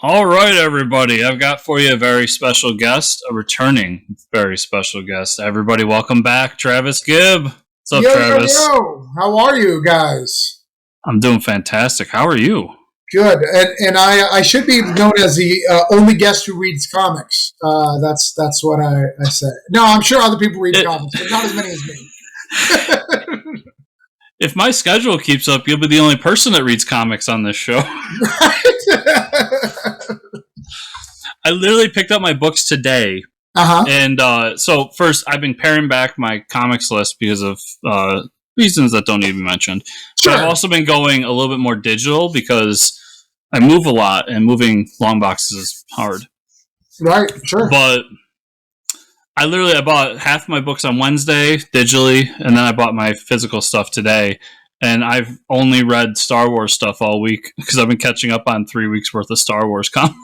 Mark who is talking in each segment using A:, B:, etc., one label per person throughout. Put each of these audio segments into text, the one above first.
A: All right, everybody. I've got for you a very special guest, a returning very special guest. Everybody, welcome back, Travis Gibb. What's up,
B: Yo, yo,
A: Travis?
B: yo. How are you guys?
A: I'm doing fantastic. How are you?
B: Good. And I should be known as the only guest who reads comics. That's what I say. No, I'm sure other people read comics, but not as many as me.
A: If my schedule keeps up, you'll be the only person that reads comics on this show. I literally picked up my books today.
B: Uh-huh.
A: And so first, I've been paring back my comics list because of reasons that don't need to be mentioned.
B: Sure.
A: But I've also been going a little bit more digital because I move a lot, and moving long boxes is hard.
B: Right, sure.
A: But I bought half my books on Wednesday digitally, and then I bought my physical stuff today. And I've only read Star Wars stuff all week because I've been catching up on 3 weeks worth of Star Wars comics.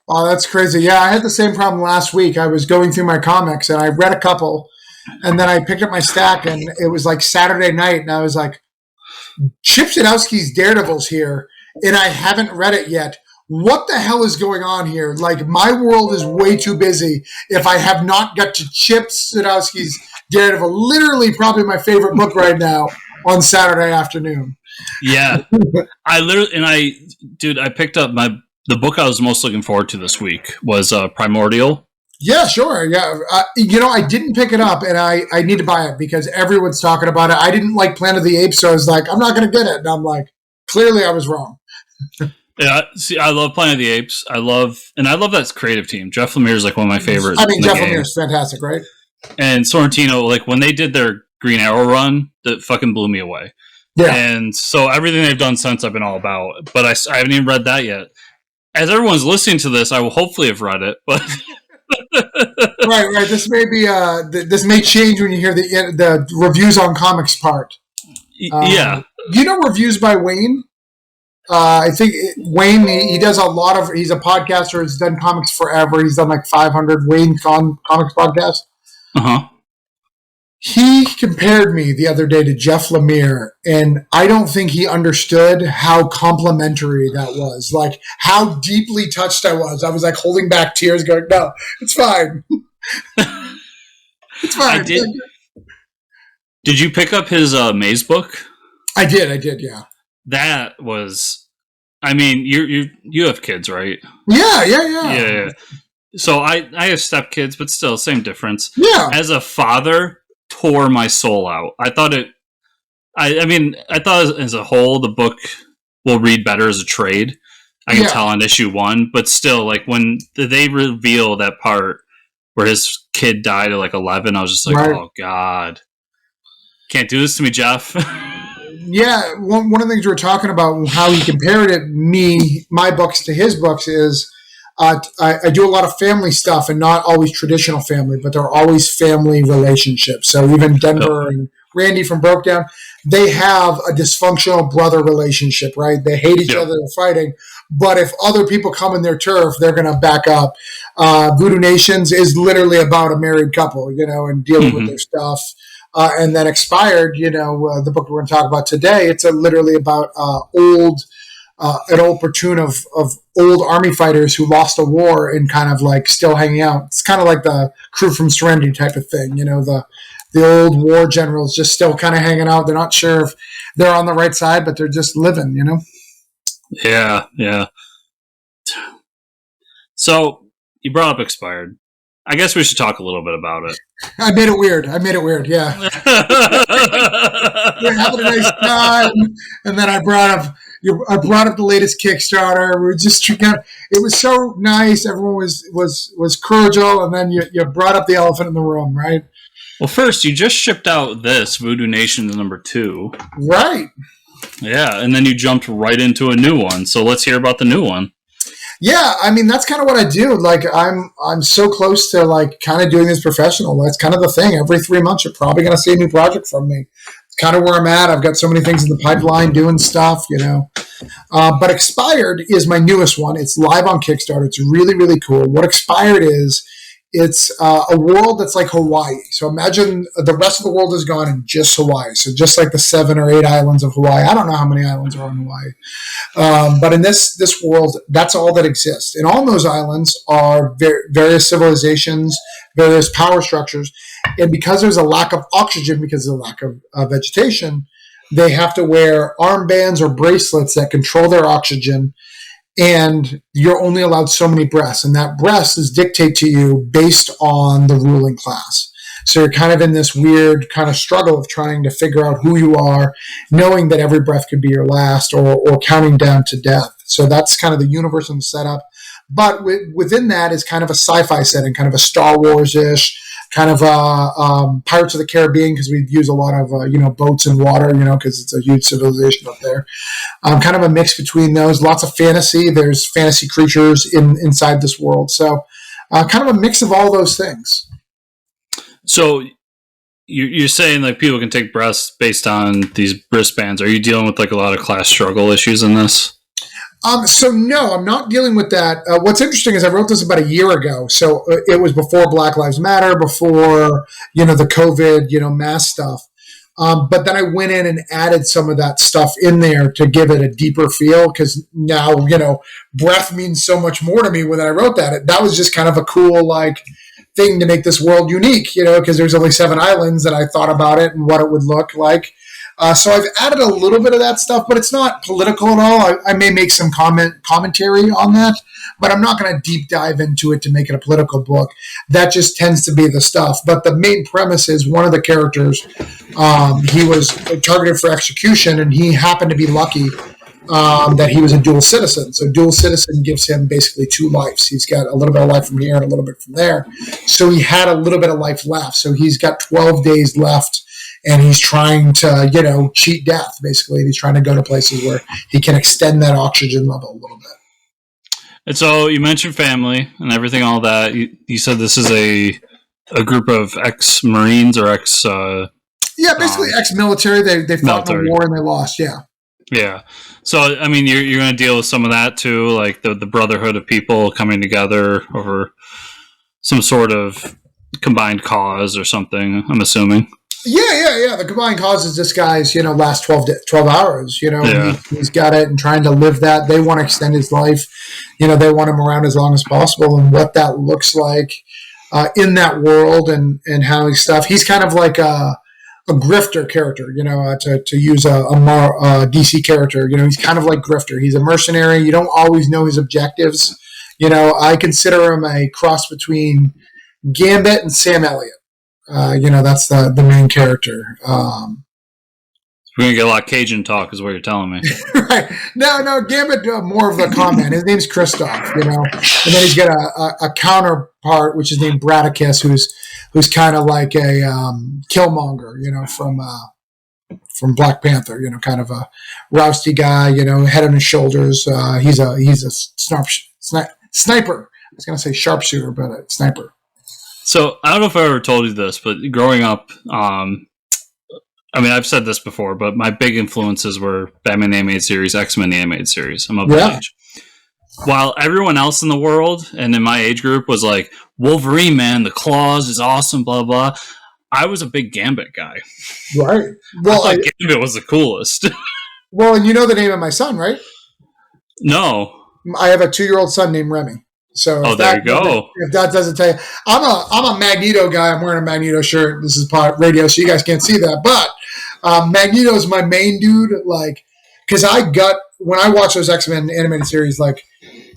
B: Oh, that's crazy. Yeah, I had the same problem last week. I was going through my comics, and I read a couple, and then I picked up my stack, and it was like Saturday night, and I was like, Chip Zdarsky's Daredevil's here, and I haven't read it yet. What the hell is going on here? Like, my world is way too busy if I have not got to Chip Zdarsky's Daredevil. Literally probably my favorite book right now on Saturday afternoon.
A: Yeah. I picked up the book I was most looking forward to this week was Primordial.
B: Yeah, sure. Yeah. I didn't pick it up, and I need to buy it because everyone's talking about it. I didn't like Planet of the Apes, so I was like, I'm not going to get it. And I'm like, clearly I was wrong.
A: Yeah, see, I love Planet of the Apes. I love that creative team. Jeff Lemire is like one of my favorites.
B: I mean, Jeff Lemire is fantastic, right?
A: And Sorrentino, like when they did their Green Arrow run, that fucking blew me away.
B: Yeah.
A: And so everything they've done since I've been all about. But I haven't even read that yet. As everyone's listening to this, I will hopefully have read it. But
B: right. This may be this may change when you hear the reviews on comics part.
A: Yeah.
B: You know reviews by Wayne? I think Wayne, he does a lot of, he's a podcaster, he's done comics forever. He's done like 500 Wayne comics podcasts.
A: Uh-huh.
B: He compared me the other day to Jeff Lemire, and I don't think he understood how complimentary that was. Like, how deeply touched I was. I was like holding back tears going, no, it's fine. It's fine.
A: Did you pick up his Maze book?
B: I did, yeah.
A: That was, I mean, you have kids, right?
B: Yeah.
A: So I have stepkids, but still, same difference.
B: Yeah.
A: As a father, tore my soul out. I thought as a whole, the book will read better as a trade. I can tell on issue 1, but still, like when they reveal that part where his kid died at like 11, I was just like, right. Oh God, can't do this to me, Jeff.
B: Yeah, one of the things we were talking about, how he compared my books to his books is I do a lot of family stuff and not always traditional family, but they're always family relationships. So even Denver and Randy from Broke Down, they have a dysfunctional brother relationship, right? They hate each other, they're fighting. But if other people come in their turf, they're going to back up. Voodoo Nations is literally about a married couple, and dealing with their stuff. And then Expired, the book we're going to talk about today, it's literally about an old platoon of old army fighters who lost a war and kind of like still hanging out. It's kind of like the Crew from Serenity type of thing, the old war generals just still kind of hanging out. They're not sure if they're on the right side, but they're just living,
A: Yeah. So you brought up Expired. I guess we should talk a little bit about it.
B: I made it weird, yeah. We're having a nice time, and then I brought up the latest Kickstarter. We were just it was so nice. Everyone was cordial, and then you brought up the elephant in the room, right?
A: Well, first you just shipped out this Voodoo Nation #2,
B: right?
A: Yeah, and then you jumped right into a new one. So let's hear about the new one.
B: Yeah, I mean, that's kind of what I do. Like, I'm so close to, like, kind of doing this professional. That's kind of the thing. Every 3 months, you're probably going to see a new project from me. It's kind of where I'm at. I've got so many things in the pipeline doing stuff, But Expired is my newest one. It's live on Kickstarter. It's really, really cool. What Expired is It's a world that's like Hawaii. So imagine the rest of the world is gone and just Hawaii. So just like the 7 or 8 islands of Hawaii. I don't know how many islands are on Hawaii. But in this world, that's all that exists. And on those islands are various civilizations, various power structures. And because there's a lack of oxygen, because of the lack of vegetation, they have to wear armbands or bracelets that control their oxygen. And you're only allowed so many breaths. And that breath is dictated to you based on the ruling class. So you're kind of in this weird kind of struggle of trying to figure out who you are, knowing that every breath could be your last, or counting down to death. So that's kind of the universe and the setup. But within that is kind of a sci-fi setting, kind of a Star Wars-ish, kind of Pirates of the Caribbean, because we use a lot of boats and water, because it's a huge civilization up there. Kind of a mix between those. Lots of fantasy. There's fantasy creatures inside this world. So kind of a mix of all those things.
A: So you're saying like people can take breaths based on these wristbands. Are you dealing with like a lot of class struggle issues in this?
B: So no, I'm not dealing with that. What's interesting is I wrote this about a year ago. So it was before Black Lives Matter, before, the COVID, mass stuff. But then I went in and added some of that stuff in there to give it a deeper feel, because now, breath means so much more to me when I wrote that. That was just kind of a cool, thing to make this world unique, because there's only 7 islands, and I thought about it and what it would look like. So I've added a little bit of that stuff, but it's not political at all. I may make some commentary on that, but I'm not going to deep dive into it to make it a political book. That just tends to be the stuff. But the main premise is one of the characters, he was targeted for execution, and he happened to be lucky that he was a dual citizen. So dual citizen gives him basically 2 lives. He's got a little bit of life from here and a little bit from there. So he had a little bit of life left. So he's got 12 days left. And he's trying to, cheat death, basically. And he's trying to go to places where he can extend that oxygen level a little bit.
A: And so you mentioned family and everything, all that. You said this is a group of ex-Marines or
B: basically ex-military. They fought in the war and they lost, yeah.
A: Yeah. So, I mean, you're going to deal with some of that, too, like the brotherhood of people coming together over some sort of combined cause or something, I'm assuming.
B: Yeah. The combined cause is this guy's, last 12 hours. He's got it and trying to live that. They want to extend his life. They want him around as long as possible, and what that looks like in that world and how he's stuff. He's kind of like a grifter character, to use a DC character. He's kind of like Grifter. He's a mercenary. You don't always know his objectives. I consider him a cross between Gambit and Sam Elliott. That's the main character.
A: We're going to get a lot of Cajun talk is what you're telling me.
B: Right. No, Gambit, more of the comment. His name's Kristoff, And then he's got a counterpart, which is named Bradicus, who's kind of like a Killmonger, from Black Panther, kind of a rousty guy, head on his shoulders. He's a sniper. I was going to say sharpshooter, but a sniper.
A: So I don't know if I ever told you this, but growing up, I've said this before, but my big influences were Batman animated series, X-Men animated series. I'm of that age. While everyone else in the world and in my age group was like, Wolverine, man, the claws is awesome, blah, blah. I was a big Gambit guy.
B: Right.
A: Well, I thought Gambit was the coolest.
B: Well, and you know the name of my son, right?
A: No.
B: I have a 2-year-old son named Remy. So
A: there you go.
B: If that doesn't tell you, I'm a Magneto guy. I'm wearing a Magneto shirt. This is radio, so you guys can't see that. But Magneto is my main dude. Because when I watch those X-Men animated series,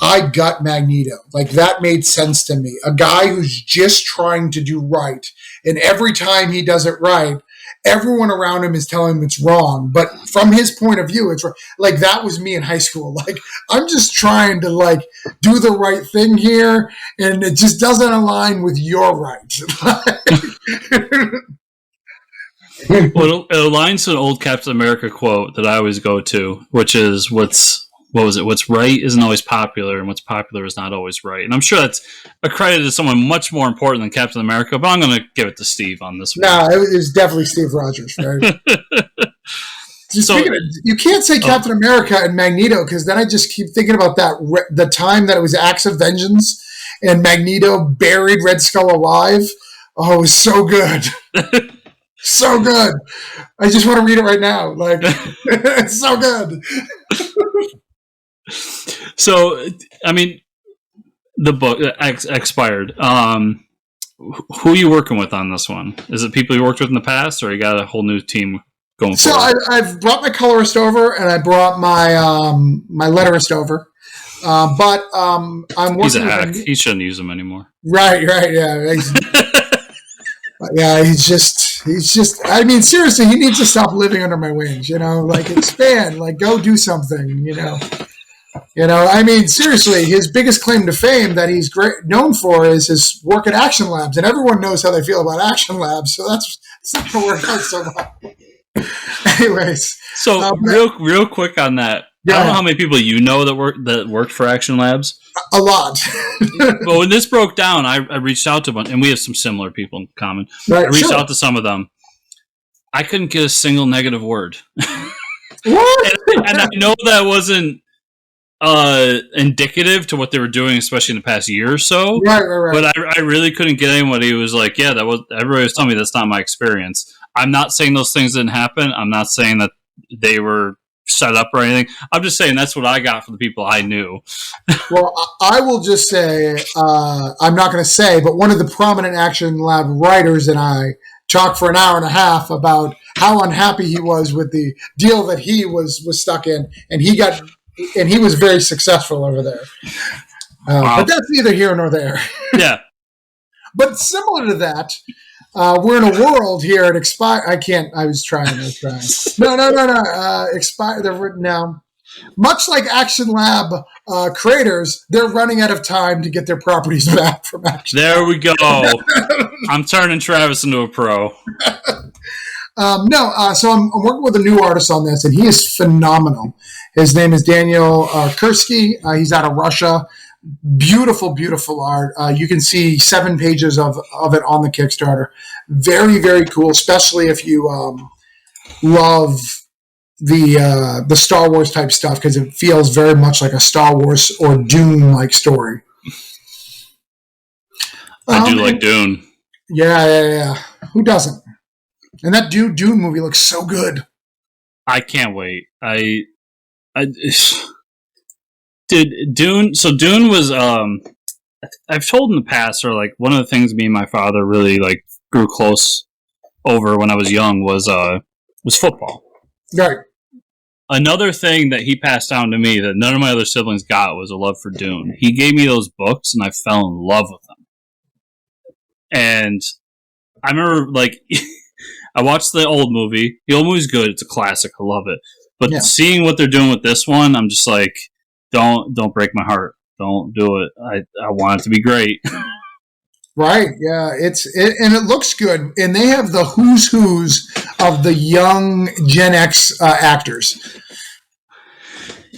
B: I got Magneto. That made sense to me. A guy who's just trying to do right, and every time he does it right, everyone around him is telling him it's wrong. But from his point of view, it's right. That was me in high school. I'm just trying to do the right thing here, and it just doesn't align with your rights.
A: Well, it aligns to an old Captain America quote that I always go to, which is what's right isn't always popular, and what's popular is not always right. And I'm sure that's accredited to someone much more important than Captain America, but I'm going to give it to Steve on this one.
B: No, it was definitely Steve Rogers, right? You can't say Captain America and Magneto, because then I just keep thinking about the time that it was Acts of Vengeance, and Magneto buried Red Skull alive. Oh, it was so good. So good. I just want to read it right now. Like, it's so good.
A: So, I mean, the book expired. Who are you working with on this one? Is it people you worked with in the past, or you got a whole new team going forward?
B: So I've brought my colorist over, and I brought my my letterist over. But I'm working.
A: He's a hack. He shouldn't use them anymore.
B: Right, yeah. Yeah, he's just. I mean, seriously, he needs to stop living under my wings. Like expand, like go do something. I mean, seriously, his biggest claim to fame that he's known for is his work at Action Labs, and everyone knows how they feel about Action Labs, so it's not going to work out so well. Anyways,
A: so real quick on that, I don't know how many people that worked for Action Labs.
B: A lot.
A: But when this broke down, I reached out to a bunch, and we have some similar people in common. Right, I reached out to some of them. I couldn't get a single negative word.
B: What?
A: and I know that wasn't indicative to what they were doing, especially in the past year or so.
B: Right.
A: But I really couldn't get anybody who was like, yeah, everybody was telling me that's not my experience. I'm not saying those things didn't happen. I'm not saying that they were set up or anything. I'm just saying that's what I got from the people I knew.
B: Well, I will just say, I'm not going to say, but one of the prominent Action Lab writers and I talked for an hour and a half about how unhappy he was with the deal that he was stuck in, and he was very successful over there. Wow. But that's neither here nor there.
A: Yeah.
B: But similar to that, we're in a world here at Expire. I was trying. No. Expire. Now, much like Action Lab creators, they're running out of time to get their properties back from Action.
A: There we go. I'm turning Travis into a pro.
B: So I'm working with a new artist on this, and he is phenomenal. His name is Daniel Kursky. He's out of Russia. Beautiful, beautiful art. You can see 7 pages of it on the Kickstarter. Very, very cool, especially if you love the Star Wars type stuff, because it feels very much like a Star Wars or Dune like story.
A: I do like Dune.
B: Yeah. Who doesn't? And that Dune movie looks so good.
A: I can't wait. Did Dune? So Dune was. I've told in the past, or like one of the things me and my father really like grew close over when I was young was football.
B: Right.
A: Another thing that he passed down to me that none of my other siblings got was a love for Dune. He gave me those books, and I fell in love with them. And I remember, like, I watched the old movie. The old movie's good. It's a classic. I love it. But seeing what they're doing with this one, I'm just like, don't break my heart. Don't do it. I want it to be great.
B: Right. Yeah. And it looks good. And they have the who's of the young Gen X actors.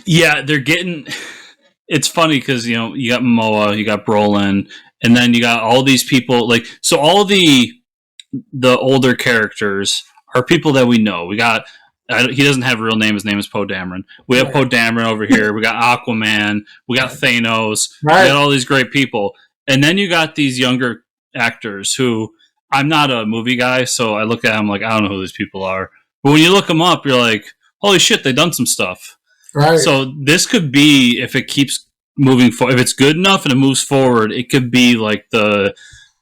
A: Yeah, they're getting. It's funny because you got Momoa, you got Brolin, and then you got all these people. Like, so all the older characters are people that we know. We got. He doesn't have a real name. His name is Poe Dameron. We have Poe Dameron over here. We got Aquaman. We got Thanos. Right. We got all these great people. And then you got these younger actors who, I'm not a movie guy, so I look at them like, I don't know who these people are. But when you look them up, you're like, holy shit, they've done some stuff.
B: Right.
A: So this could be, if it keeps moving forward, if it's good enough and it moves forward, it could be like the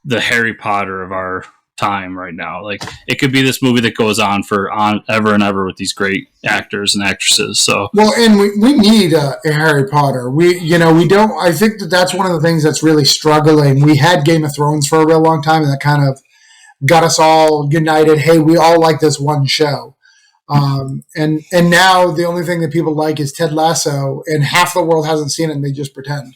A: Harry Potter of our time right now. Like, it could be this movie that goes on ever and ever with these great actors and actresses. So
B: and we need a Harry Potter. We don't. I think that's one of the things that's really struggling. We had Game of Thrones for a real long time, and that kind of got us all united. Hey, we all like this one show. And now the only thing that people like is Ted Lasso, and half the world hasn't seen it, and they just pretend.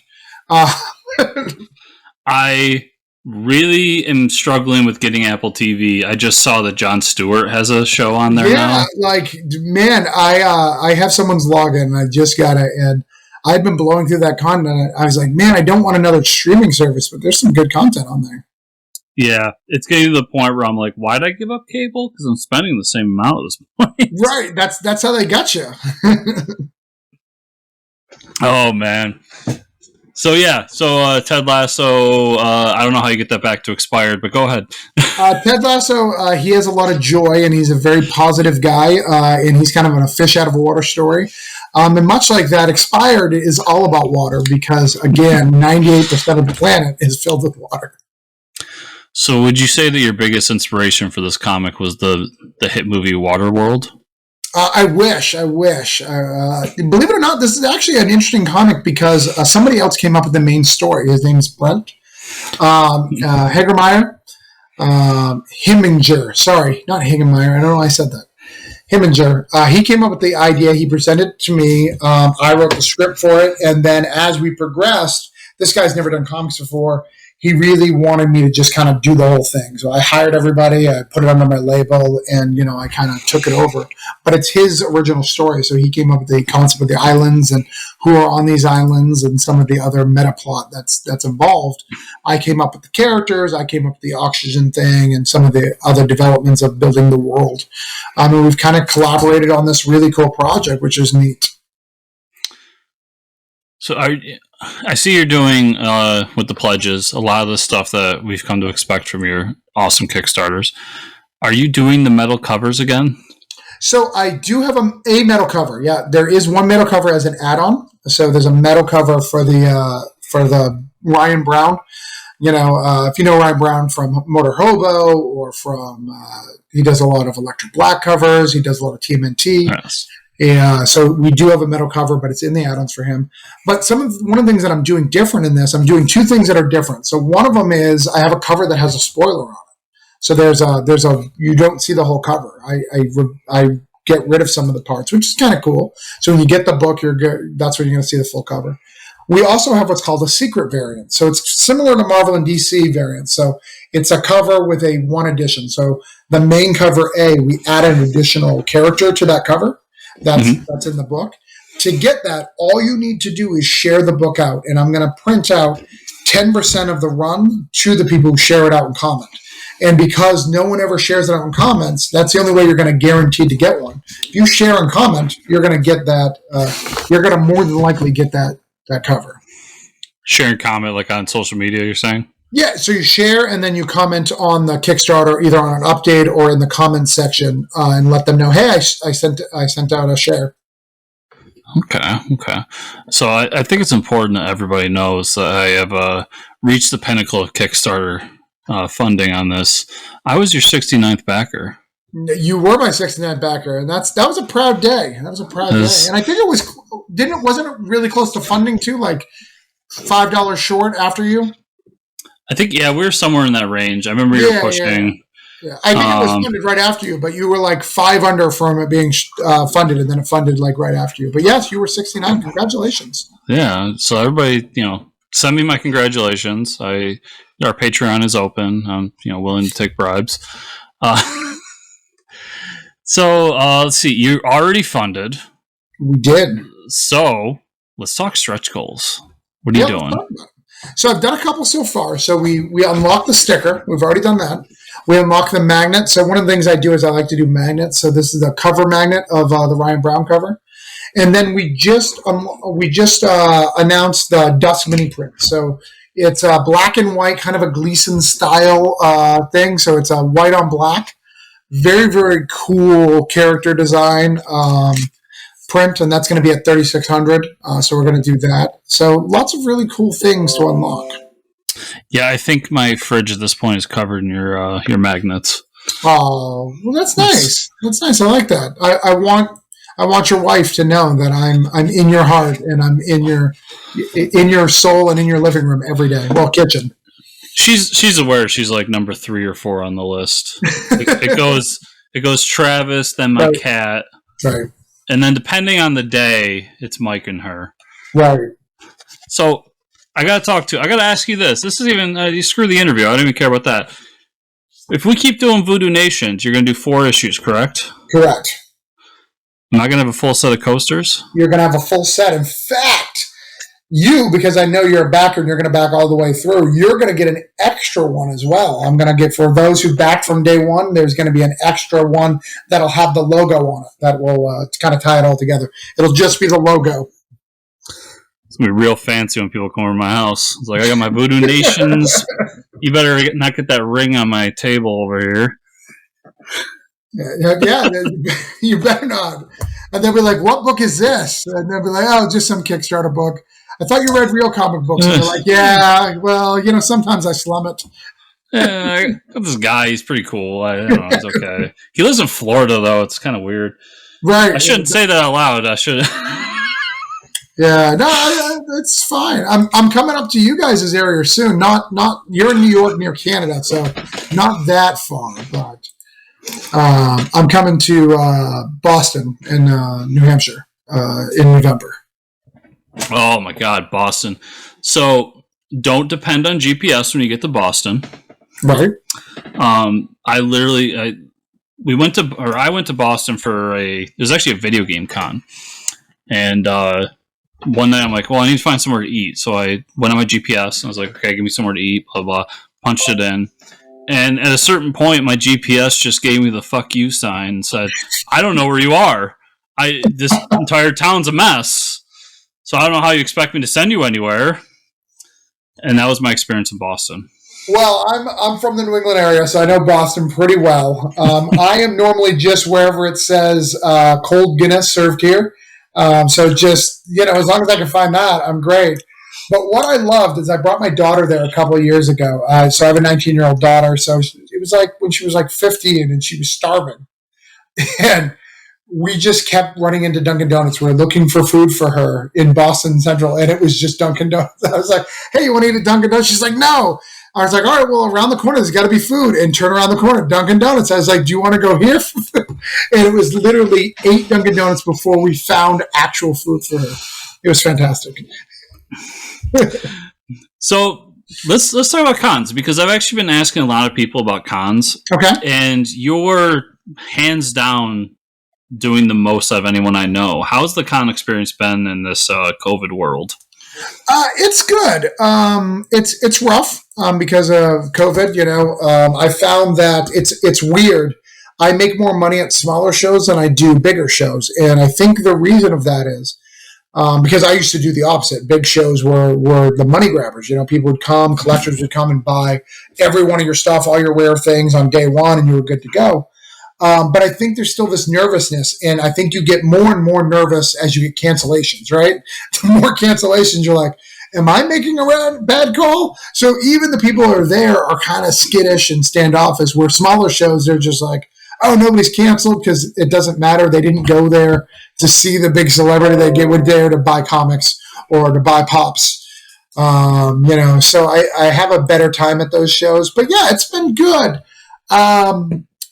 A: I really am struggling with getting Apple TV. I just saw that Jon Stewart has a show on there now.
B: Like, man, I have someone's login, and I just got it, and I've been blowing through that content. I was like, man, I don't want another streaming service, but there's some good content on there.
A: Yeah, it's getting to the point where I'm like, why'd I give up cable? Because I'm spending the same amount at this point.
B: Right, that's how they got you.
A: Oh, man. Ted Lasso. I don't know how you get that back to expired, but go ahead.
B: Ted Lasso, he has a lot of joy, and he's a very positive guy, and he's kind of a fish out of water story. And much like that, Expired is all about water because, again, 98% of the planet is filled with water.
A: So would you say that your biggest inspiration for this comic was the hit movie Waterworld?
B: I wish. Believe it or not, this is actually an interesting comic because somebody else came up with the main story. His name is Brent Hagermeyer. Heminger. Sorry, not Hagermeyer. I don't know why I said that. Heminger. He came up with the idea. He presented it to me. I wrote the script for it. And then as we progressed, this guy's never done comics before. He really wanted me to just kind of do the whole thing. So I hired everybody, I put it under my label, and, I kind of took it over. But it's his original story. So he came up with the concept of the islands and who are on these islands and some of the other meta plot that's involved. I came up with the characters, I came up with the oxygen thing and some of the other developments of building the world. And we've kind of collaborated on this really cool project, which is neat.
A: So I see you're doing, with the pledges, a lot of the stuff that we've come to expect from your awesome Kickstarters. Are you doing the metal covers again?
B: So I do have a metal cover. Yeah, there is one metal cover as an add-on. So there's a metal cover for the Ryan Brown. If you know Ryan Brown from Motor Hobo or from, he does a lot of Electric Black covers. He does a lot of TMNT.
A: Yes.
B: Yeah, so we do have a metal cover, but it's in the add-ons for him. But one of the things that I'm doing different in this, I'm doing two things that are different. So one of them is I have a cover that has a spoiler on it. So there's a you don't see the whole cover. I get rid of some of the parts, which is kind of cool. So when you get the book, that's when you're going to see the full cover. We also have what's called a secret variant. So it's similar to Marvel and DC variants. So it's a cover with a one edition. So the main cover A, we add an additional character to that cover. That's in the book. To get that, all you need to do is share the book out, and I'm going to print out 10% of the run to the people who share it out and comment. And because no one ever shares it out in comments, that's the only way you're going to guarantee to get one. If you share and comment, you're going to get that. You're going to more than likely get that cover.
A: Share and comment, like on social media, you're saying?
B: Yeah, so you share and then you comment on the Kickstarter, either on an update or in the comments section, and let them know, hey, I sent out a share.
A: Okay. So I think it's important that everybody knows that I have reached the pinnacle of Kickstarter funding on this. I was your 69th backer.
B: You were my 69th backer, and that was a proud day. And I think wasn't it really close to funding too, like $5 short after you?
A: I think, we were somewhere in that range. I remember you were pushing.
B: Yeah. I think it was funded right after you, but you were like 5 under from it being funded, and then it funded like right after you. But yes, you were 69. Congratulations.
A: Yeah. So everybody, send me my congratulations. Our Patreon is open. I'm, willing to take bribes. So let's see. You're already funded.
B: We did.
A: So let's talk stretch goals. What are you doing?
B: So I've done a couple so far. So we unlocked the sticker. We've already done that. We unlocked the magnet. So one of the things I do is I like to do magnets. So this is the cover magnet of the Ryan Brown cover. And then we just announced the Dusk mini print. So it's a black and white, kind of a Gleason style thing. So it's a white on black. Very, very cool character design. Print, and that's going to be at 3,600. So we're going to do that. So lots of really cool things to unlock.
A: Yeah, I think my fridge at this point is covered in your magnets.
B: Oh, well, that's nice. That's nice. I like that. I want your wife to know that I'm in your heart and I'm in your soul and in your living room every day. Well, kitchen.
A: She's aware. She's like number 3 or 4 on the list. It goes Travis, then my cat.
B: Right.
A: And then depending on the day, it's Mike and her.
B: Right.
A: So I got to ask you this. This is even, you screw the interview. I don't even care about that. If we keep doing Voodoo Nations, you're going to do 4 issues, correct?
B: Correct.
A: Am I going to have a full set of coasters?
B: You're going to have a full set. In fact, because I know you're a backer and you're going to back all the way through, you're going to get an extra one as well. I'm going to get, for those who backed from day one, there's going to be an extra one that'll have the logo on it that will kind of tie it all together. It'll just be the logo.
A: be real fancy when people come over to my house. It's like, I got my Voodoo Nations. You better not get that ring on my table over here.
B: Yeah, you better not. And they'll be like, what book is this? And they'll be like, oh, just some Kickstarter book. I thought you read real comic books. And they're like, yeah, well, sometimes I slum it.
A: Yeah, I got this guy. He's pretty cool. I don't know. It's okay. He lives in Florida, though. It's kind of weird.
B: Right.
A: I shouldn't say that out loud. I should.
B: Yeah, no, it's fine. I'm coming up to you guys' area soon. Not you're in New York near Canada, so not that far. But I'm coming to Boston in New Hampshire in November.
A: Oh my God, Boston! So don't depend on GPS when you get to Boston.
B: Right.
A: I went to Boston for there's actually a video game con, and one night I'm like, well, I need to find somewhere to eat. So I went on my GPS and I was like, okay, give me somewhere to eat, blah, blah, punched it in. And at a certain point, my GPS just gave me the fuck you sign and said, I don't know where you are. This entire town's a mess. So I don't know how you expect me to send you anywhere. And that was my experience in Boston.
B: Well, I'm from the New England area, so I know Boston pretty well. I am normally just wherever it says cold Guinness served here. So just, as long as I can find that, I'm great. But what I loved is I brought my daughter there a couple of years ago. So I have a 19-year-old daughter. So it was like when she was like 15 and she was starving. And we just kept running into Dunkin' Donuts. We were looking for food for her in Boston Central. And it was just Dunkin' Donuts. I was like, hey, you want to eat at Dunkin' Donuts? She's like, no. I was like, all right, well, around the corner, there's got to be food. And turn around the corner, Dunkin' Donuts. I was like, do you want to go here for food? And it was literally 8 Dunkin' Donuts before we found actual food for her. It was fantastic.
A: So let's talk about cons, because I've actually been asking a lot of people about cons.
B: Okay.
A: And you're hands down doing the most of anyone I know. How's the con experience been in this COVID world?
B: It's good. It's rough because of COVID. I found that it's weird. I make more money at smaller shows than I do bigger shows, and I think the reason of that is because I used to do the opposite. Big shows were the money grabbers. People would come, collectors would come and buy every one of your stuff, all your rare things on day one, and you were good to go. But I think there's still this nervousness, and I think you get more and more nervous as you get cancellations, right? The more cancellations, you're like, am I making a bad call? So even the people who are there are kind of skittish and standoffish, where smaller shows, they're just like, oh, nobody's canceled because it doesn't matter. They didn't go there to see the big celebrity. They were there to buy comics or to buy pops. So I have a better time at those shows. But yeah, it's been good.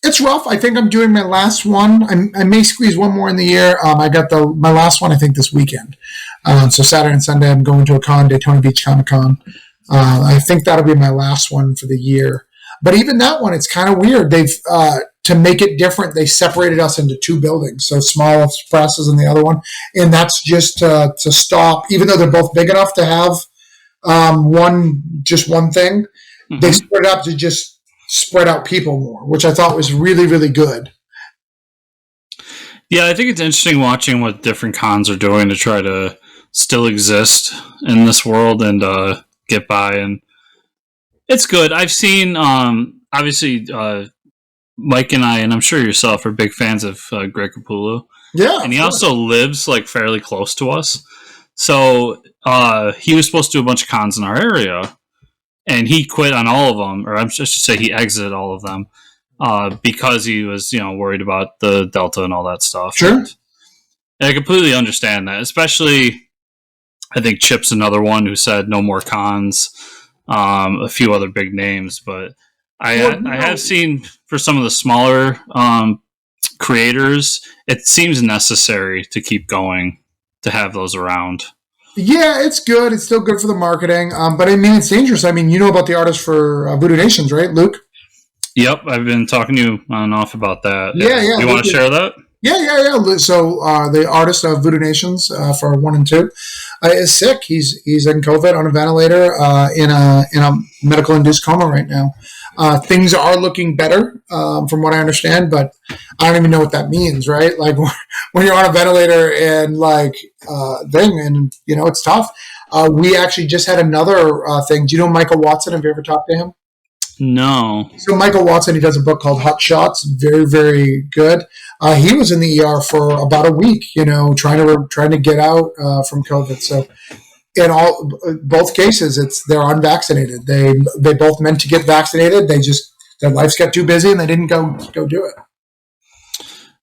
B: It's rough. I think I'm doing my last one. I may squeeze one more in the year. I got my last one, I think, this weekend. So Saturday and Sunday, I'm going to a con, Daytona Beach Comic Con. I think that'll be my last one for the year. But even that one, it's kind of weird. They've to make it different, they separated us into 2 buildings. So small expresses in the other one. And that's just to stop, even though they're both big enough to have one thing, mm-hmm. They split it up to just spread out people more, which I thought was really, really good.
A: Yeah, I think it's interesting watching what different cons are doing to try to still exist in this world and get by. And it's good. I've seen, obviously, Mike and I, and I'm sure yourself, are big fans of Greg Capullo.
B: Yeah.
A: And he also lives like fairly close to us. So he was supposed to do a bunch of cons in our area. And he quit on all of them, or I should say he exited all of them because he was, worried about the Delta and all that stuff.
B: Sure.
A: And I completely understand that. Especially, I think Chip's another one who said no more cons. A few other big names, but I have seen for some of the smaller creators, it seems necessary to keep going to have those around.
B: Yeah, it's good. It's still good for the marketing. But I mean, it's dangerous. I mean, you know about the artist for Voodoo Nations, right, Luke?
A: Yep, I've been talking to you on and off about that.
B: Yeah.
A: You want to share that?
B: Yeah. So the artist of Voodoo Nations for 1 and 2 is sick. He's in COVID on a ventilator in a medical induced coma right now. Things are looking better, from what I understand, but I don't even know what that means, right? Like when you're on a ventilator and thing, and it's tough. We actually just had another thing. Do you know Michael Watson? Have you ever talked to him?
A: No.
B: So Michael Watson, he does a book called Hot Shots. Very, very good. He was in the ER for about a week, trying to get out from COVID. So in both cases, they're unvaccinated. They both meant to get vaccinated. Their lives got too busy and they didn't go do it.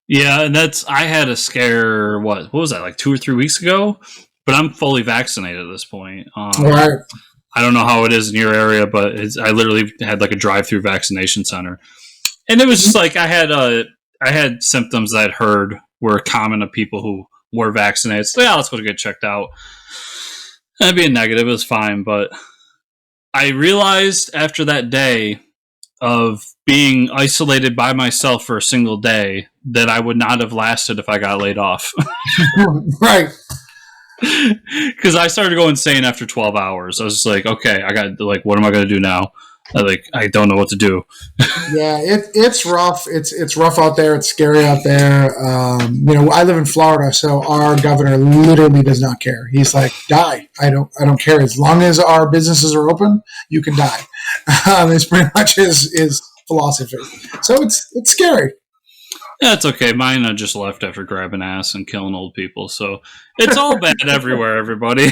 A: Yeah, and I had a scare. What was that? Like 2 or 3 weeks ago. But I'm fully vaccinated at this point.
B: Right.
A: I don't know how it is in your area, but I literally had like a drive-through vaccination center, and it was just like I had symptoms that I'd heard were common to people who were vaccinated. So yeah, let's go to get checked out. And being negative is fine, but I realized after that day of being isolated by myself for a single day that I would not have lasted if I got laid off.
B: Right.
A: Because I started to go insane after 12 hours. I was just like, okay, I got what am I going to do now? I don't know what to do.
B: Yeah, it's rough. It's rough out there. It's scary out there. I live in Florida, so our governor literally does not care. He's like, die. I don't care. As long as our businesses are open, you can die. It's pretty much his philosophy. So it's scary.
A: Yeah, it's okay. Mine just left after grabbing ass and killing old people. So it's all bad everywhere, everybody.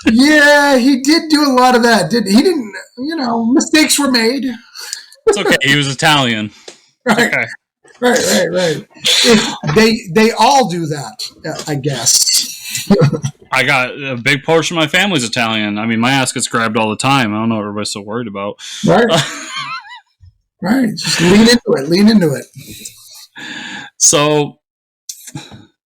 B: Yeah, he did do a lot of that. He didn't, mistakes were made.
A: It's okay. He was Italian.
B: Right. Okay. Right. They all do that, I guess.
A: I got a big portion of my family's Italian. I mean, my ass gets grabbed all the time. I don't know what everybody's so worried about.
B: Right. Right. Just lean into it.
A: So,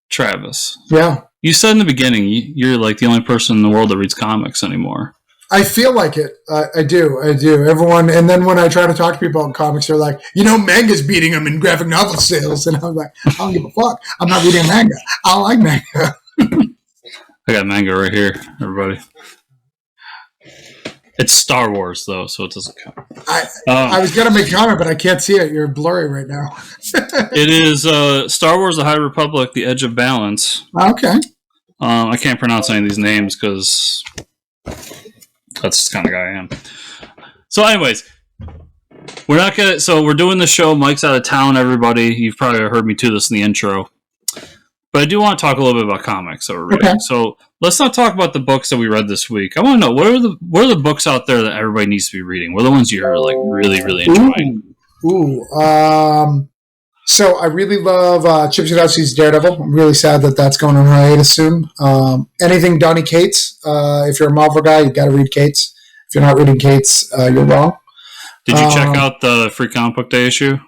A: Travis.
B: Yeah.
A: You said in the beginning you're like the only person in the world that reads comics anymore.
B: I feel like it. I do. Everyone, and then when I try to talk to people about comics, they're like, manga's beating them in graphic novel sales. And I'm like, I don't give a fuck. I'm not reading manga. I don't like manga.
A: I got manga right here, everybody. It's Star Wars, though, so it doesn't count.
B: I was going to make a comment, but I can't see it. You're blurry right now.
A: It is Star Wars The High Republic, The Edge of Balance.
B: Okay.
A: I can't pronounce any of these names because that's the kind of guy I am. So anyways, we're doing the show. Mike's out of town, everybody. You've probably heard me do this in the intro. But I do want to talk a little bit about comics that we're reading. Okay. So let's not talk about the books that we read this week. I want to know what are the books out there that everybody needs to be reading? What are the ones you're like really, really enjoying?
B: So I really love Chip Zdarsky's Daredevil. I'm really sad that that's going on hiatus soon. Anything Donny Cates. If you're a Marvel guy, you got to read Cates. If you're not reading Cates, you're wrong.
A: Did you check out the Free Comic Book Day issue?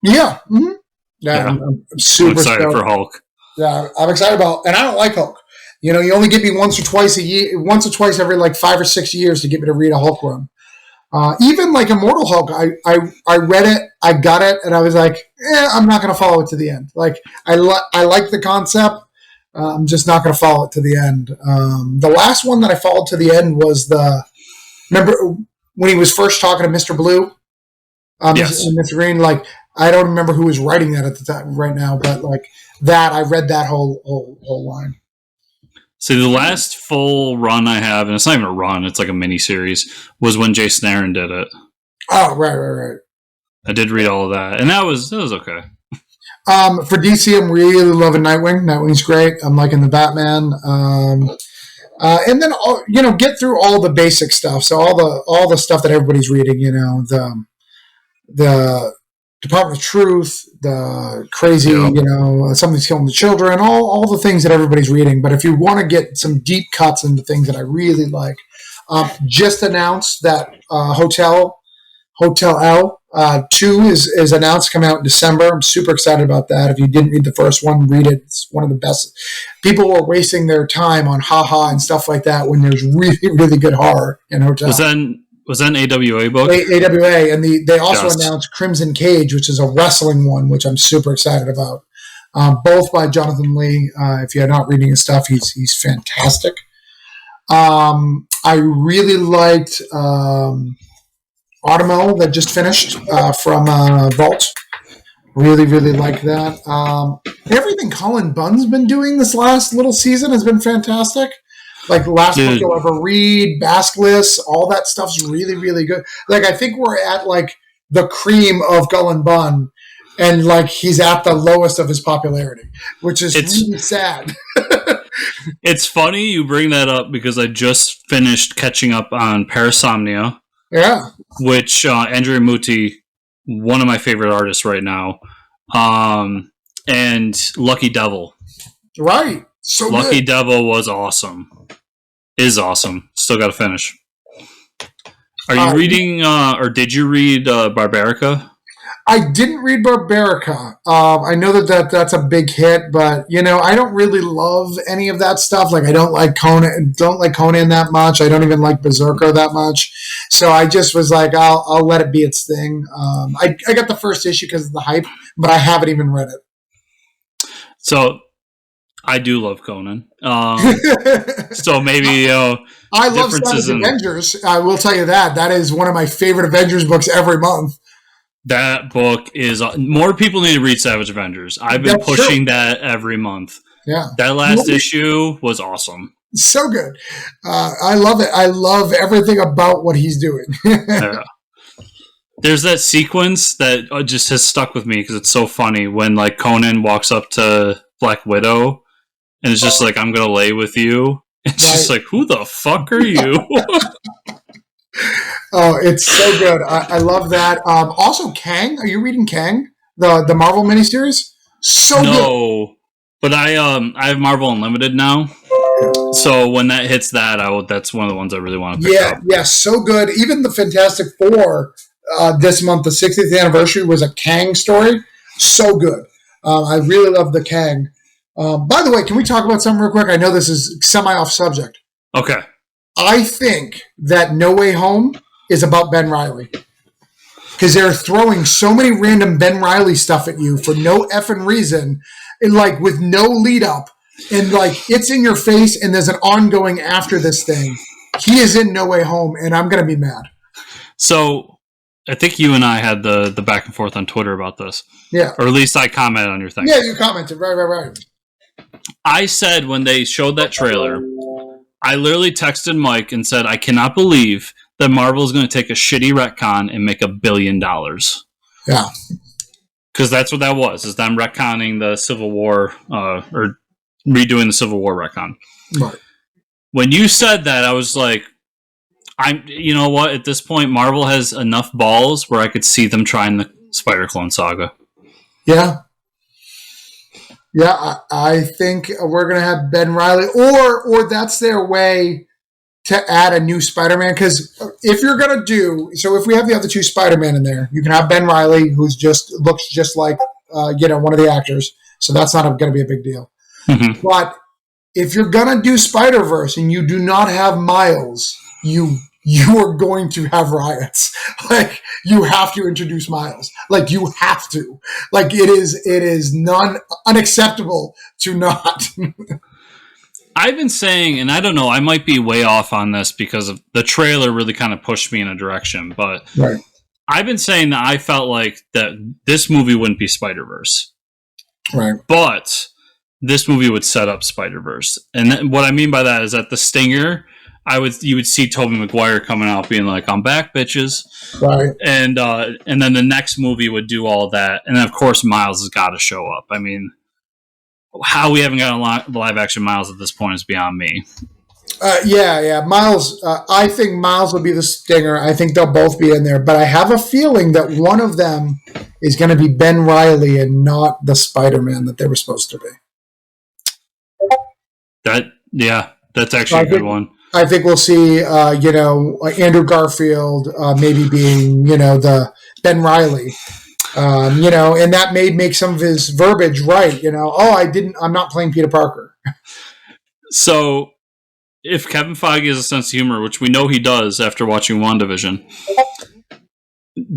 B: Yeah. Mm-hmm. Yeah. I'm super
A: excited for Hulk.
B: Yeah, I'm excited about, and I don't like Hulk. You only give me once or twice every like 5 or 6 years to get me to read a Hulk run. Even like Immortal Hulk, I read it, I got it, and I was like, I'm not going to follow it to the end. Like I like the concept, I'm just not going to follow it to the end. The last one that I followed to the end was remember when he was first talking to Mr. Blue,
A: yes.
B: Mr. Green. Like I don't remember who was writing that at the time right now, but like. That I read that whole line.
A: See, the last full run I have, and it's not even a run; it's like a mini series. Was when Jason Aaron did it.
B: Oh, right.
A: I did read all of that, and that was okay.
B: For DC, I'm really loving Nightwing. Nightwing's great. I'm liking the Batman, and then get through all the basic stuff. So all the stuff that everybody's reading. The Department of Truth, the crazy, something's killing the children, all the things that everybody's reading. But if you want to get some deep cuts into things that I really like, just announced that Hotel L 2 is announced to come out in December. I'm super excited about that. If you didn't read the first one, read it. It's one of the best. People were wasting their time on haha and stuff like that when there's really, really good horror in Hotel.
A: Was that an AWA book?
B: AWA, and they also announced Crimson Cage, which is a wrestling one, which I'm super excited about. Both by Jonathan Lee. If you're not reading his stuff, he's fantastic. I really liked all Automel that just finished from Vault. Really, really like that. Everything Colin Bunn's been doing this last little season has been fantastic. Like the last book you'll ever read, Baskless, all that stuff's really, really good. Like I think we're at like the cream of Cullen Bunn, and like he's at the lowest of his popularity, which is really sad.
A: It's funny you bring that up because I just finished catching up on Parasomnia.
B: Yeah.
A: Which Andrea Muti, one of my favorite artists right now, and Lucky Devil.
B: Right. So
A: Lucky
B: good.
A: Devil was awesome. Is awesome. Still got to finish. Are you reading, or did you read Barbarica?
B: I didn't read Barbarica. I know that's a big hit, but I don't really love any of that stuff. Like I don't like Conan that much. I don't even like Berserker that much. So I just was like, I'll let it be its thing. I got the first issue because of the hype, but I haven't even read it.
A: So I do love Conan. So maybe
B: I love Savage Avengers. I will tell you that. That is one of my favorite Avengers books every month.
A: That book is... more people need to read Savage Avengers. I've been pushing that every month.
B: Yeah.
A: That last issue was awesome.
B: So good. I love it. I love everything about what he's doing.
A: Yeah. There's that sequence that just has stuck with me because it's so funny when like Conan walks up to Black Widow and it's just like, I'm going to lay with you. It's just like, who the fuck are you?
B: Oh, it's so good. I love that. Also, Kang. Are you reading Kang, the Marvel miniseries? So good.
A: No, but I have Marvel Unlimited now. So when that hits that's one of the ones I really want to pick up.
B: Yeah, so good. Even the Fantastic Four this month, the 60th anniversary, was a Kang story. So good. I really love the Kang. By the way, can we talk about something real quick? I know this is semi off subject.
A: Okay.
B: I think that No Way Home is about Ben Reilly. Because they're throwing so many random Ben Reilly stuff at you for no effing reason, and like with no lead up, and like it's in your face, and there's an ongoing after this thing. He is in No Way Home, and I'm going to be mad.
A: So I think you and I had the back and forth on Twitter about this.
B: Yeah.
A: Or at least I commented on your thing.
B: Yeah, you commented. Right.
A: I said when they showed that trailer, I literally texted Mike and said, I cannot believe that Marvel is going to take a shitty retcon and make $1 billion.
B: Yeah.
A: Because that's what that was, is them retconning the Civil War, or redoing the Civil War retcon.
B: Right.
A: When you said that, I was like, you know what? At this point, Marvel has enough balls where I could see them trying the Spider-Clone saga.
B: Yeah. Yeah, I think we're going to have Ben Reilly, or that's their way to add a new Spider-Man. Because if you're going to if we have the other two Spider-Man in there, you can have Ben Reilly, who looks just like one of the actors. So that's not going to be a big deal. Mm-hmm. But if you're going to do Spider-Verse and you do not have Miles, you are going to have riots. Like, you have to introduce Miles. Like, you have to. Like, it is unacceptable to not.
A: I've been saying, and I don't know, I might be way off on this because of the trailer really kind of pushed me in a direction, but
B: right.
A: I've been saying that I felt like that this movie wouldn't be Spider-Verse.
B: Right.
A: But this movie would set up Spider-Verse. And what I mean by that is that the stinger, you would see Tobey Maguire coming out being like, I'm back, bitches.
B: Right.
A: And then the next movie would do all that. And then, of course, Miles has got to show up. I mean, how we haven't got a live-action Miles at this point is beyond me.
B: Yeah. Miles, I think Miles will be the stinger. I think they'll both be in there. But I have a feeling that one of them is going to be Ben Reilly and not the Spider-Man that they were supposed to be.
A: That's actually a good one.
B: I think we'll see, Andrew Garfield maybe being, the Ben Reilly, and that may make some of his verbiage right. I'm not playing Peter Parker.
A: So if Kevin Feige has a sense of humor, which we know he does after watching WandaVision,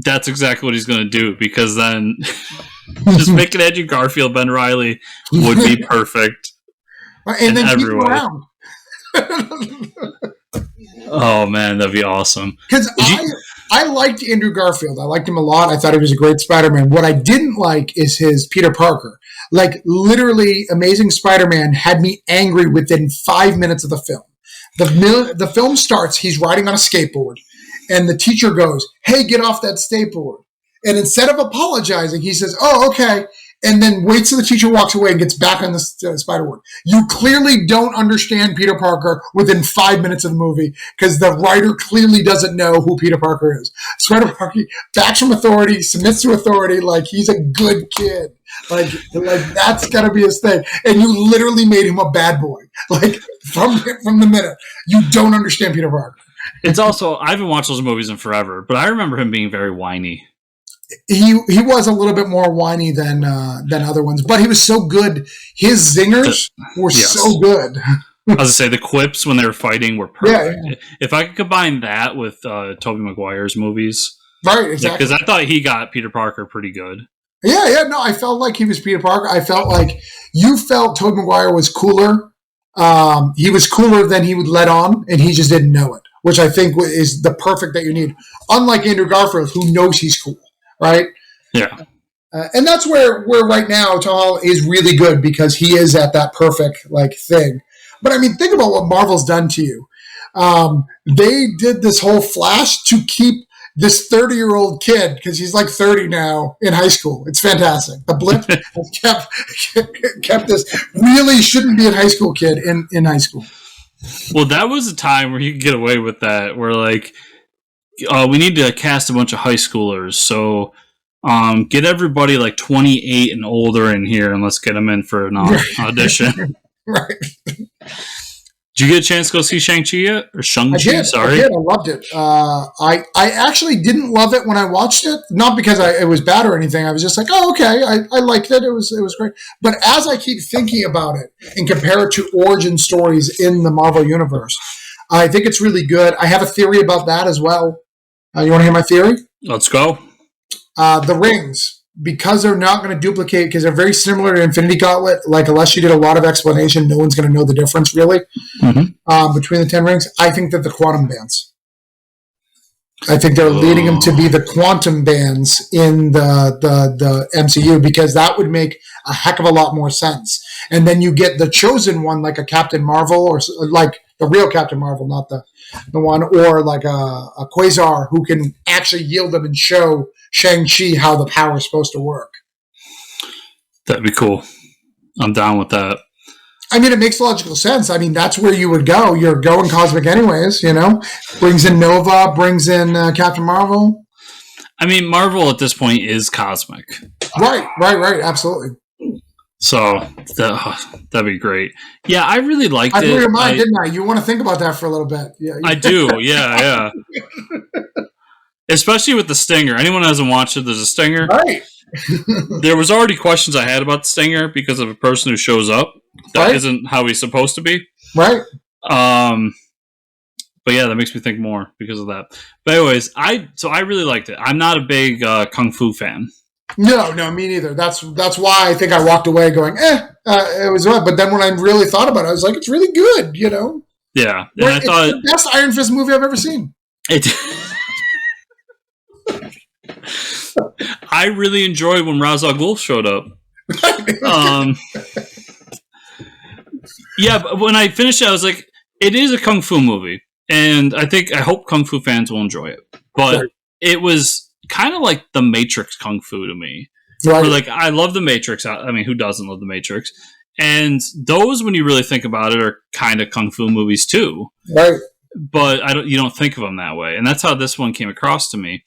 A: that's exactly what he's going to do, because then just making Andrew Garfield Ben Reilly would be perfect.
B: And then keep him around.
A: Oh man, that'd be awesome.
B: Because I liked Andrew Garfield. I liked him a lot. I thought he was a great Spider-Man. What I didn't like is his Peter Parker. Like, literally, Amazing Spider-Man had me angry within 5 minutes of the film. The film starts, he's riding on a skateboard, and the teacher goes, "Hey, get off that skateboard." And instead of apologizing, he says, "Oh, okay," and then waits till the teacher walks away and gets back on the spider-board. You clearly don't understand Peter Parker within 5 minutes of the movie because the writer clearly doesn't know who Peter Parker is. Spider Parker backs from authority, submits to authority like he's a good kid. Like that's got to be his thing. And you literally made him a bad boy. Like from the minute. You don't understand Peter Parker.
A: It's also, I haven't watched those movies in forever, but I remember him being very whiny.
B: He was a little bit more whiny than other ones, but he was so good. His zingers were so good.
A: I was going to say, the quips when they were fighting were perfect. Yeah. If I could combine that with Tobey Maguire's movies.
B: Right, exactly.
A: Because I thought he got Peter Parker pretty good.
B: Yeah, no, I felt like he was Peter Parker. I felt like you felt Tobey Maguire was cooler. He was cooler than he would let on, and he just didn't know it, which I think is the perfect that you need. Unlike Andrew Garfield, who knows he's cool, right?
A: Yeah.
B: And that's where right now Tom Holland is really good because he is at that perfect thing. But I mean, think about what Marvel's done to you. They did this whole Flash to keep this 30-year-old kid, because he's like 30 now, in high school. It's fantastic. The blip has kept this really shouldn't be a high school kid in high school.
A: Well, that was a time where you could get away with that, where we need to cast a bunch of high schoolers, so get everybody 28 and older in here, and let's get them in for an audition.
B: Right.
A: Did you get a chance to go see Shang-Chi yet? Or Shang-Chi, sorry.
B: I did. I loved it. I actually didn't love it when I watched it. Not because it was bad or anything. I was just like, oh, okay. I liked it. It was great. But as I keep thinking about it and compare it to origin stories in the Marvel Universe, I think it's really good. I have a theory about that as well. You want to hear my theory?
A: Let's go.
B: The rings. Because they're not going to duplicate, because they're very similar to Infinity Gauntlet, unless you did a lot of explanation, no one's going to know the difference, really, between the 10 rings. I think that the quantum bands. I think they're leading them to be the quantum bands in the MCU, because that would make a heck of a lot more sense. And then you get the chosen one, like a Captain Marvel, or like the real Captain Marvel, not the one, or like a Quasar, who can actually yield them and show Shang-Chi how the power is supposed to work.
A: That'd be cool. I'm down with that.
B: I mean, it makes logical sense. I mean, that's where you would go. You're going cosmic anyways, Brings in Nova, brings in Captain Marvel.
A: I mean, Marvel at this point is cosmic.
B: Right. Absolutely.
A: So, that'd be great. Yeah, I really liked it.
B: I blew your mind, didn't I? You want to think about that for a little bit. Yeah.
A: I do, yeah. Especially with the Stinger. Anyone who hasn't watched it, there's a Stinger.
B: Right.
A: There was already questions I had about the Stinger because of a person who shows up. That isn't how he's supposed to be.
B: Right.
A: But yeah, that makes me think more because of that. But anyways, I really liked it. I'm not a big Kung Fu fan.
B: No, me neither. That's why I think I walked away going, it was right. But then when I really thought about it, I was like, it's really good,
A: Yeah. And
B: I thought it's the best Iron Fist movie I've ever seen.
A: I really enjoyed when Ra's al Ghul showed up. Yeah, but when I finished it, I was like, it is a Kung Fu movie. And I hope Kung Fu fans will enjoy it. But it was kind of like the Matrix Kung Fu to me. Right. Where, I love the Matrix. I mean, who doesn't love the Matrix? And those, when you really think about it, are kind of Kung Fu movies too.
B: Right.
A: But you don't think of them that way. And that's how this one came across to me.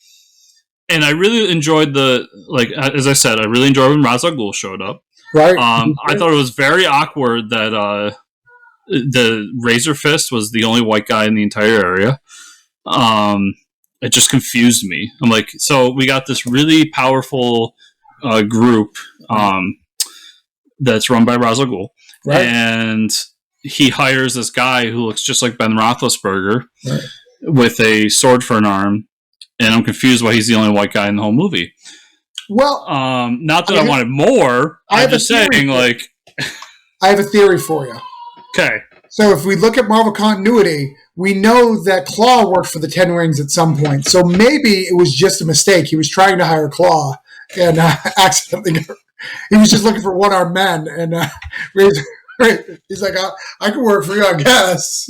A: And I really enjoyed as I said, I really enjoyed when Ra's al Ghul showed up.
B: Right.
A: I thought it was very awkward that the Razor Fist was the only white guy in the entire area. It just confused me. I'm like, so we got this really powerful group that's run by Ra's al Ghul. Right. And he hires this guy who looks just like Ben Roethlisberger with a sword for an arm. And I'm confused why he's the only white guy in the whole movie.
B: Well,
A: not that I wanted more. I'm just saying,
B: I have a theory for you.
A: Okay.
B: So if we look at Marvel continuity, we know that Claw worked for the Ten Rings at some point. So maybe it was just a mistake. He was trying to hire Claw and accidentally he was just looking for one-armed men. And he's like, I can work for you, I guess.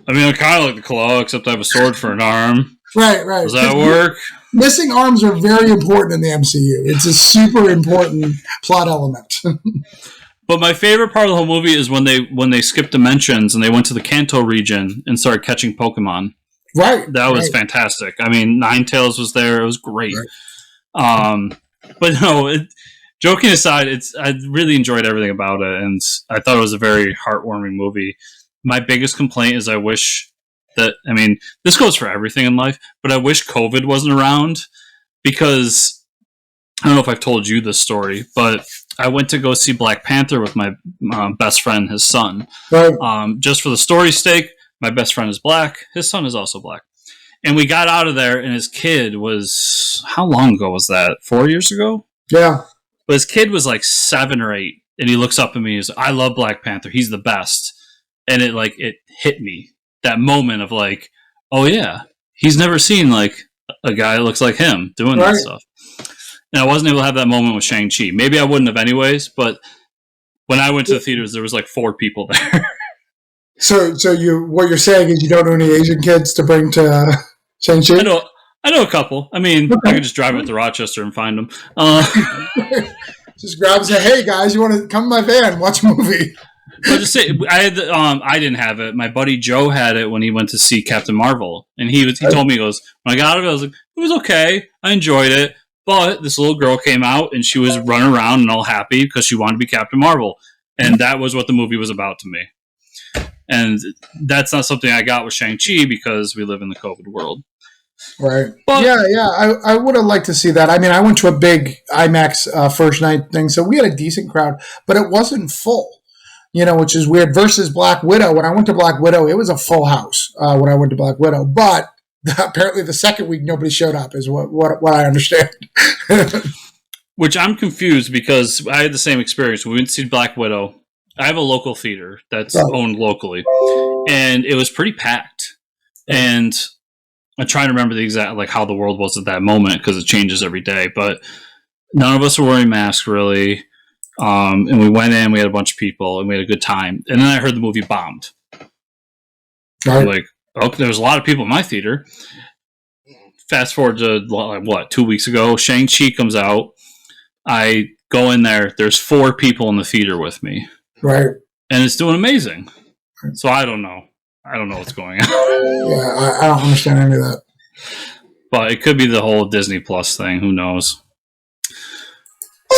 A: I mean, I kind of like the Claw, except I have a sword for an arm.
B: Right.
A: Does that work?
B: Missing arms are very important in the MCU. It's a super important plot element.
A: But my favorite part of the whole movie is when they skipped dimensions and they went to the Kanto region and started catching Pokemon.
B: Right.
A: That was fantastic. I mean, Ninetales was there. It was great. Right. But no, joking aside, I really enjoyed everything about it, and I thought it was a very heartwarming movie. My biggest complaint is I wish that, I mean, this goes for everything in life, but I wish COVID wasn't around, because I don't know if I've told you this story, but I went to go see Black Panther with my best friend, his son.
B: Right.
A: Just for the story's sake, my best friend is black. His son is also black. And we got out of there, and his kid was, how long ago was that? 4 years ago?
B: Yeah.
A: But his kid was like 7 or 8, and he looks up at me and he's like, I love Black Panther. He's the best. And it hit me. That moment of like, oh yeah, he's never seen like a guy that looks like him doing that stuff. And I wasn't able to have that moment with Shang-Chi. Maybe I wouldn't have anyways, but when I went to the theaters, there was like 4 people there.
B: So what you're saying is you don't know any Asian kids to bring to Shang-Chi?
A: I know a couple. I mean, I could just drive it to Rochester and find them.
B: Just grab and say, hey guys, you want to come in my van and watch a movie?
A: I'll just say, I didn't have it. My buddy Joe had it when he went to see Captain Marvel, and he told me, he goes, when I got out of it, I was like, it was okay. I enjoyed it, but this little girl came out and she was running around and all happy because she wanted to be Captain Marvel, and that was what the movie was about to me. And that's not something I got with Shang-Chi because we live in the COVID world.
B: Right. But, I would have liked to see that. I mean, I went to a big IMAX first night thing, so we had a decent crowd, but it wasn't full. Which is weird. Versus Black Widow. When I went to Black Widow, it was a full house when I went to Black Widow. But apparently the second week, nobody showed up, is what I understand.
A: Which I'm confused, because I had the same experience. We went to see Black Widow. I have a local theater that's owned locally, and it was pretty packed. And I'm trying to remember the exact, like, how the world was at that moment, because it changes every day. But none of us were wearing masks, really. And we went in, we had a bunch of people, and we had a good time. And then I heard the movie bombed. Right. Like, okay, there was a lot of people in my theater. Fast forward to, 2 weeks ago, Shang-Chi comes out. I go in there, there's 4 people in the theater with me.
B: Right.
A: And it's doing amazing. So I don't know. I don't know what's going on.
B: Yeah, I don't understand any of that.
A: But it could be the whole Disney Plus thing. Who knows?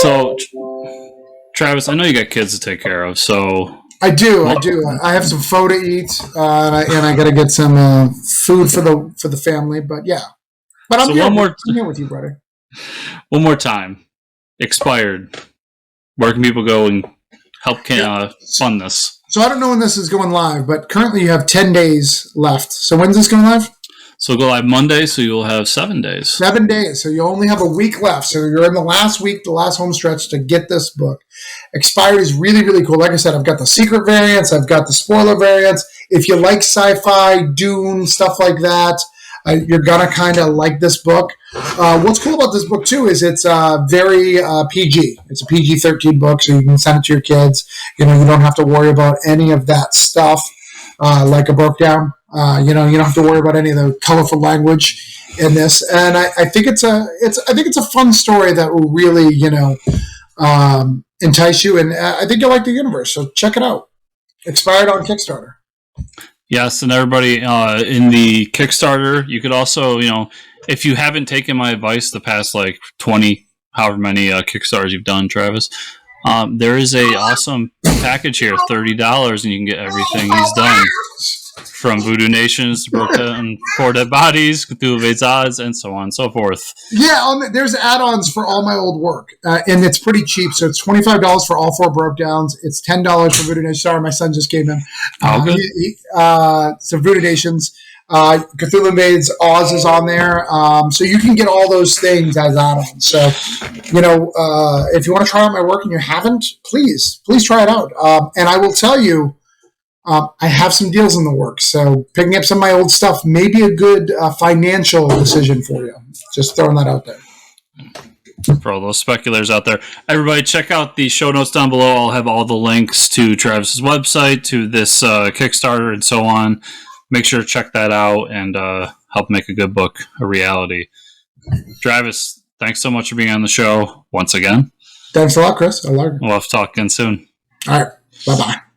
A: So, Travis, I know you got kids to take care of, so...
B: I do. I have some pho to eat, and I got to get some food for the family, but yeah. But I'm here with you, brother.
A: One more time. Expired. Where can people go and help fund this?
B: So I don't know when this is going live, but currently you have 10 days left. So when's this going live?
A: So go live Monday, so you'll have 7 days.
B: 7 days. So you only have a week left. So you're in the last week, the last home stretch to get this book. Expired is really, really cool. Like I said, I've got the secret variants. I've got the spoiler variants. If you like sci-fi, Dune, stuff like that, you're going to kind of like this book. What's cool about this book, too, is it's very PG. It's a PG-13 book, so you can send it to your kids. You don't have to worry about any of that stuff, like a broke down. You don't have to worry about any of the colorful language in this, and I think it's a fun story that will really entice you, and I think you'll like the universe. So check it out. Expired on Kickstarter. Yes,
A: and everybody in the Kickstarter, you could also, if you haven't taken my advice the past 20, however many Kickstarters you've done, Travis, there is a awesome package here, $30, and you can get everything he's done. From Voodoo Nations to Broken Four Dead Bodies, Cthulhu Evades Odds, and so on and so forth.
B: Yeah, there's add-ons for all my old work, and it's pretty cheap. So it's $25 for all 4 Broke Downs. It's $10 for Voodoo Nations. Sorry, my son just came in.
A: Good.
B: So Voodoo Nations, Cthulhu Invades Oz is on there. So you can get all those things as add-ons. So, if you want to try out my work and you haven't, please try it out. And I will tell you, I have some deals in the works. So picking up some of my old stuff may be a good financial decision for you. Just throwing that out there.
A: For all those speculators out there, everybody check out the show notes down below. I'll have all the links to Travis's website, to this Kickstarter, and so on. Make sure to check that out and help make a good book a reality. Travis, thanks so much for being on the show once again.
B: Thanks a lot, Chris. I love it.
A: We'll have to talk again soon.
B: All right. Bye-bye.